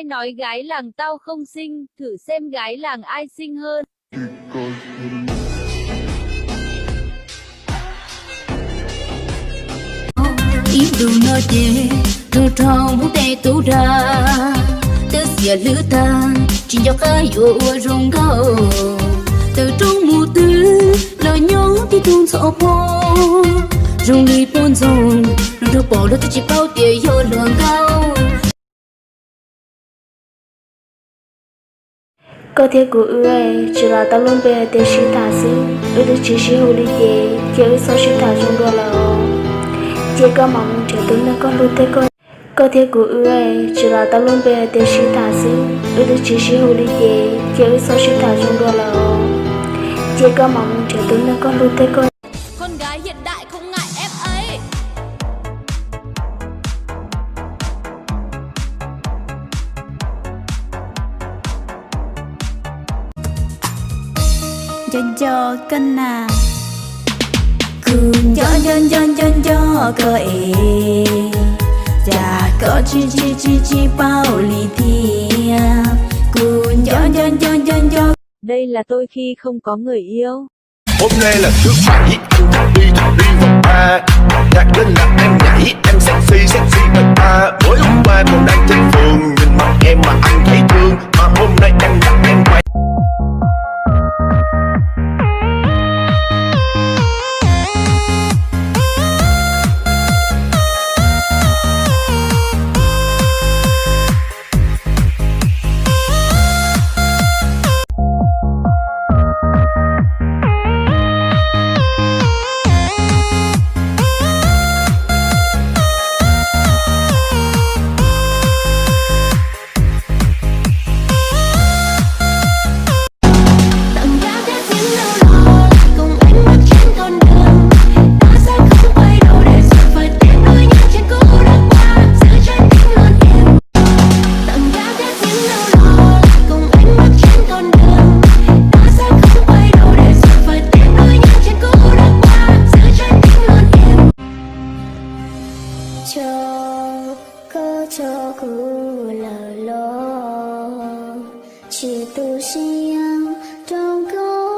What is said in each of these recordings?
Nói gái làng tao không xinh, thử xem gái làng ai xinh hơn. Ý đủ nói chê, đồ tròn bút tê tú ra. Tớ xìa lữ ta, chỉ cho cái dụ rung cao. Từ trong mùa tư, lời nhớ đi tuôn sọ bó. Rung đi bôn rung, rung đâu bỏ đâu tôi chỉ bao tìa vô luồng cao. Có thể của ơi, chỉ là tao luôn bè để xin thả xứ. Ơi được chỉ xin hồ lý dễ, chỉ ơi sao xin thả rung đua là chỉ có mong chờ tôi nó con luôn thế con. Có thể của ơi, chỉ là tao luôn bè để xin thả xứ. Ơi được chỉ xin hồ lý dễ, chỉ ơi sao xin thả rung đua là chỉ có mong chờ tôi nó con luôn thế con. Con gái hiện đại không ngại ép ấy. Cho cân nào Cùng cho cơ ế. Chà có chi bao lì thia. Cùng cho. Đây là tôi khi không có người yêu. Hôm nay là thứ bảy, anh đi vào ba. Nhạc lên là em nhảy, em sexy vậy ta. Mới hôm qua còn đang trên phường, nhìn mặt em mà anh thấy thương. Mà hôm nay em gặp em quay. Cho cô lờ lo chỉ tu siêng trong có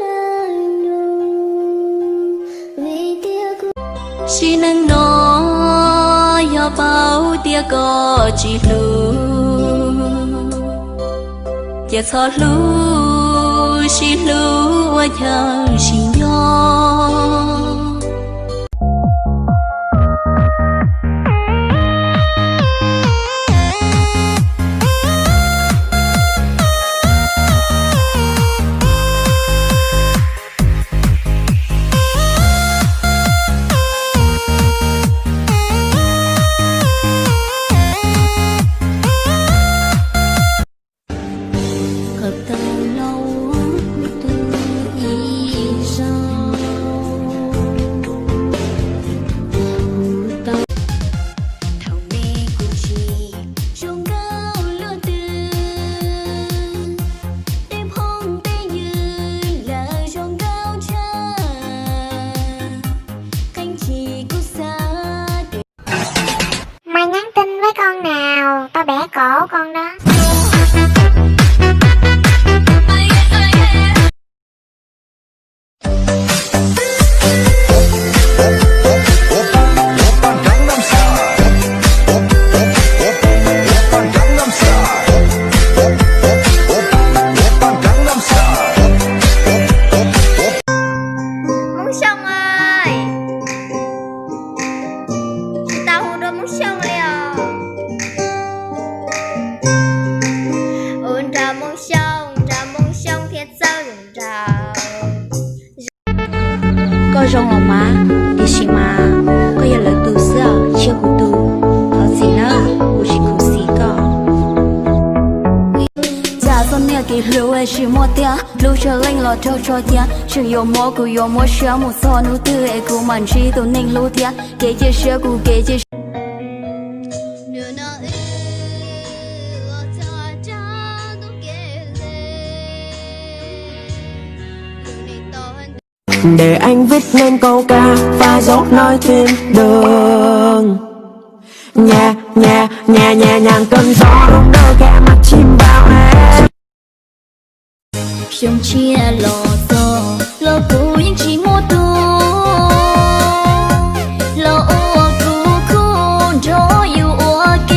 lần đầu vì tia cô Xin nâng nó do bao tia có chỉ lưu. Giờ cho lưu xin lưu qua chờ xin nhau. mày nhắn tin với con nào tao bẻ cổ con đó. Có rong ở má đi xí mà có giờ là tu sửa chưa cụ tu có gì nữa cụ chỉ cụ xí có giả son nè kỳ lưu ấy chỉ một tia lưu cho lên lọ cho tia chỉ yêu mua sữa một son nụ tư ấy cụ mình chỉ tu nên lưu tia kể chia sữa cụ kể chia để anh viết nên câu ca và dốc nói thêm đường. nhẹ nhàng cơn gió rung đôi kẽ mắt chim bao em. Trong chia lò to lò cũ những chỉ mua tu lò ô cũ cũ cho yêu ô kê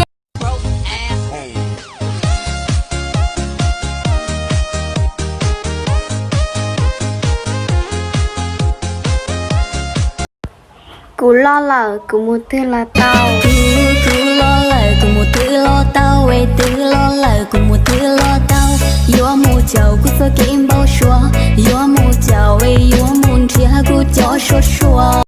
Cú lo lờ cú một thứ là tao cứ lo lời cùng một thứ lo tao về thứ lo lời cùng một thứ lo tao yo mu chào cứ so kim bao xóa yo mu chào về yo mu chia cứ cho xóa xóa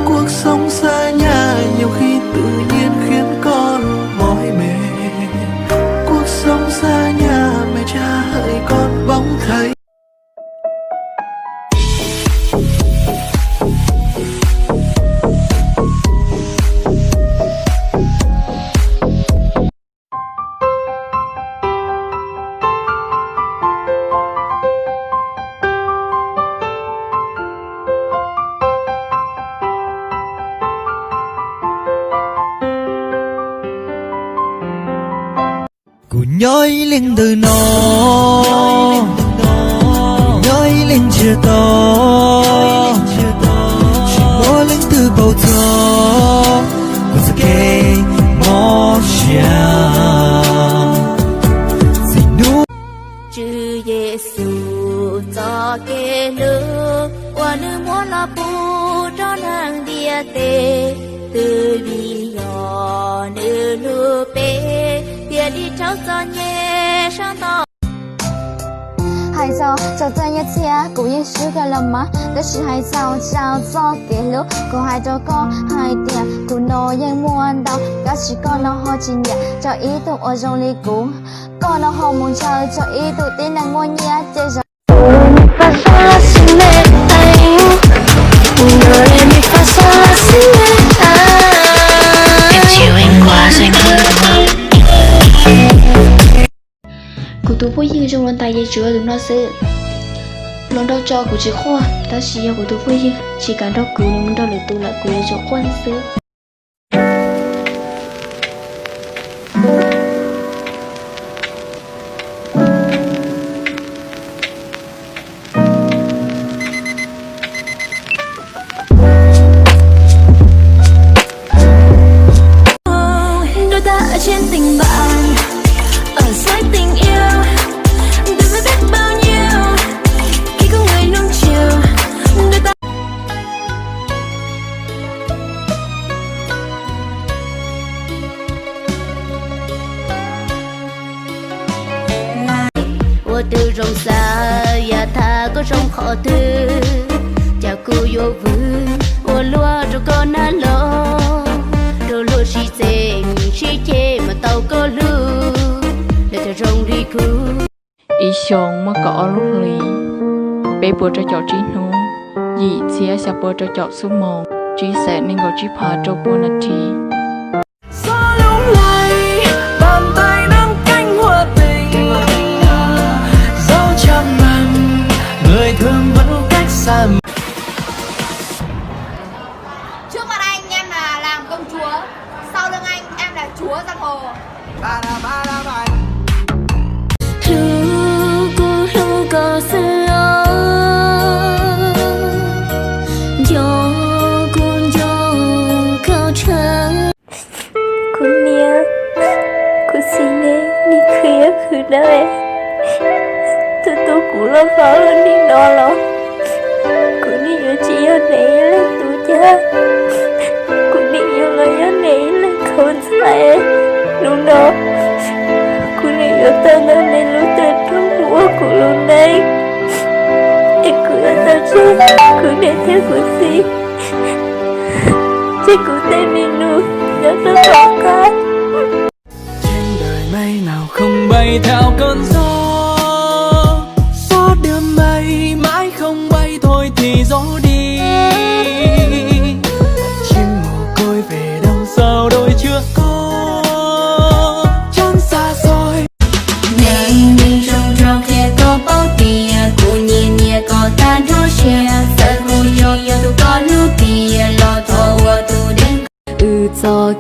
Cuộc sống xa nhà nhiều khi tự nhiên khiến con mỏi mệt. Cuộc sống xa nhà mẹ cha hỡi con bóng thầy. Nhói lên từ nó nhói lên chưa to chỉ mơ lên từ bầu gió của sự kề mò chàng gì nu chư Giêsu cho kê lư qua nữ muốn là pu cho nàng địa tê từ bi nhỏ nữ nữ bê địa đi trao cho nhẹ sang tao海藻照在一切，古耶稣嘅林嘛，但是海藻照咗嘅路，個海藻個海點，古諾應滿到，假使個諾可前日，就一度我中你古，個諾可滿trời，就一度點能我嘢，接着。fa sol la si me ai do re mi fa sol la si me ai em chiều em qua xanh hơn cụ tu vui như trong lần tay dây chữa đừng lo sợ lần đầu cho cụ chỉ khoa ta chỉ cho cụ tu vui như chỉ cần đau cụ nên mình đau được tu lại cụ cho khoan sữa đôi ta ở trên tình bạn ở dưới tình yêu tôi mới biết bao nhiêu khi có người nuông chiều đôi ta我từ rộng xa và tha có trong khó tư chào cô vô vư我lúa cho con ăn lo đồ lúa xí chê mà tàu có lưu để cho rong đi cứu ý xong mà có lúc lì bé bữa cho chọn trí nô dị chia sẽ bữa cho chọn số mồ trí sẽ nên có trí phá cho bữa nát trí Gió lung lay bàn tay nắm cánh hoa tình dấu trăm năm người thương vẫn cách xa. Trước mặt anh em là làm công chúa, sau lưng anh em là chúa giang hồ. Lu có xưa cho con cho cao trắng cụ nia cụ xin đi khía khứ đây tôi cụ lo phá hơn đi đó lo cụ đi ở chị ở đấy là tôi cha cụ đi ở lời ở đấy là không sai lúc đó cụ đi ở tên ở đây lúc tên trong búa cụ luôn đây em cụ ở tao chứ cụ để theo cụ gì chứ cụ tên đi luôn nhớ nó có cái Trên đời mây nào không bay theo cơn gió đưa mây mãi không bay thôi thì gió đi. Chim mồ côi về đâu sao đôi chưa có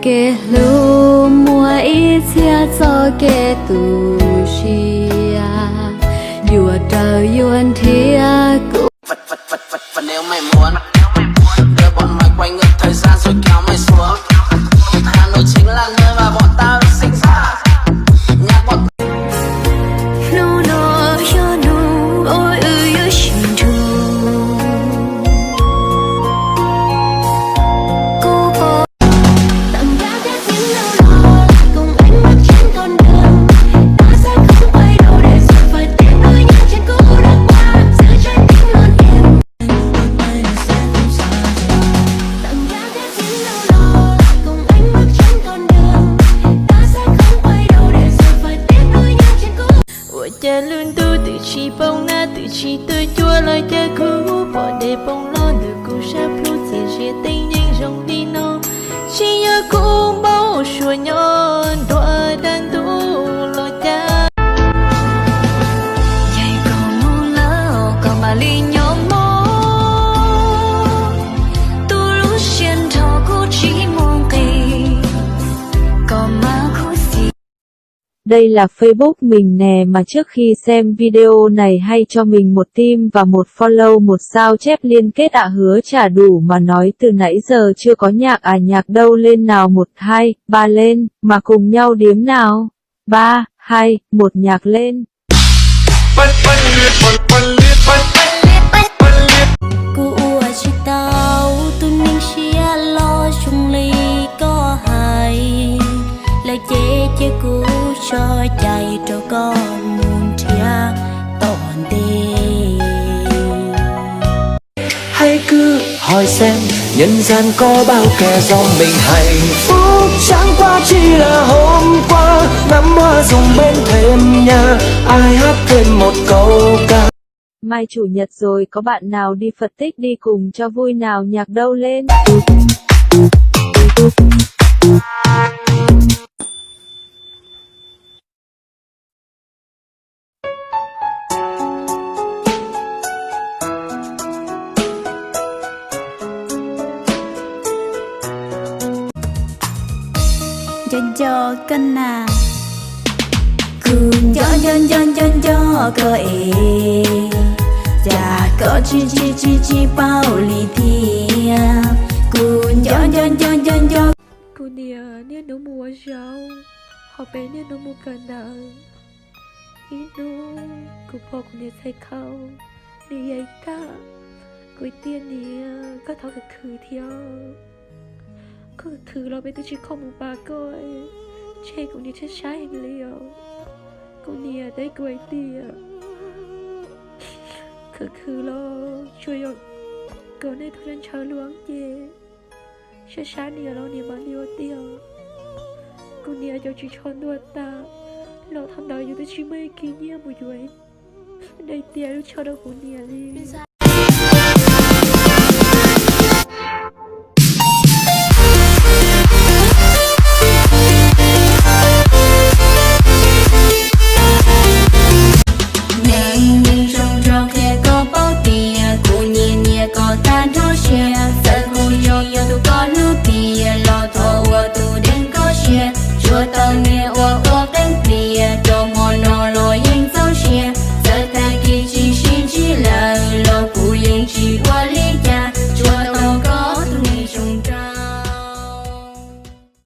kê lô mua ít chia cho kê tu chia dù trời dù anh thia cũng và nếu mày muốn đưa bọn mày quay ngược thời gian rồi kéo mày xuống Hà Nội chính là nơi mà bọn tao được sinh ra nhạc bọn no no yo no ôi yo xin thu cô có tặng giá thế xin lâu lo cùng ánh mắt trên con đường ta sẽ không quay đầu để rồi phải tìm đôi nhạc trên cũ đã qua giữ trái tim luôn em tặng giá thế xin lâu lo cùng ánh mắt trên con đường ta sẽ không quay đầu để rồi phải tìm đôi nhạc trên cũ我家轮都对起蹦那对起对做来的苦，我的蹦了的故事不解释定英雄的呢，只有苦不说nhân多单独落家。 Vậy còn ngu lỡ còn mà ly nhau mô tu lúc xuyên thọ cô chỉ mong kỳ còn mà khu xì. Đây là Facebook mình nè, mà trước khi xem video này hay cho mình một tim và một follow, một sao chép liên kết ạ. Hứa trả đủ mà nói từ nãy giờ chưa có nhạc à? Nhạc đâu lên nào? 1, 2, 3 lên, mà cùng nhau đếm nào. 3, 2, 1 nhạc lên. Cô ua chỉ tao tu ninh xia lo chung ly có hay là chế cô cho chạy cho con muôn chia toàn tình. Hãy cứ hỏi xem nhân gian có bao kẻ dòng mình hạnh phúc chẳng qua chỉ là hôm qua ngắm hoa rụng bên thềm nhà ai hát thêm một câu ca. Mai chủ nhật rồi, có bạn nào đi Phật tích đi cùng cho vui nào? Nhạc đâu lên. Cho cân à cùng cho cơ ê chả có chi bao lì thia cùng cho Cô nia nia nó mua rau họ bé nia nó mua cần nào ít nó côพ่อcô niaใส่ข้าวนี่ยายตาก๋วยเตี๋ยวเนี่ยก็เท่ากับคือเที่ยวก็คือเราไปตัวชิคอมูปาก้อยเช่กูเนี่ยช้าๆอย่างเลี้ยวกูเนี่ยได้ก๋วยเตี๋ยวคือเราช่วยก่อนในทุนเชิญหลวงเย่ช้าๆเนี่ยเราเนี่ยมาเลี้ยวเตี๋ยวกูเนี่ยจะชิชอนดวดตาเราทำได้อยู่แต่ชิไม่กี่เนี่ยบุยไว้ได้เตี๋ยวชอบเรากูเนี่ยเลย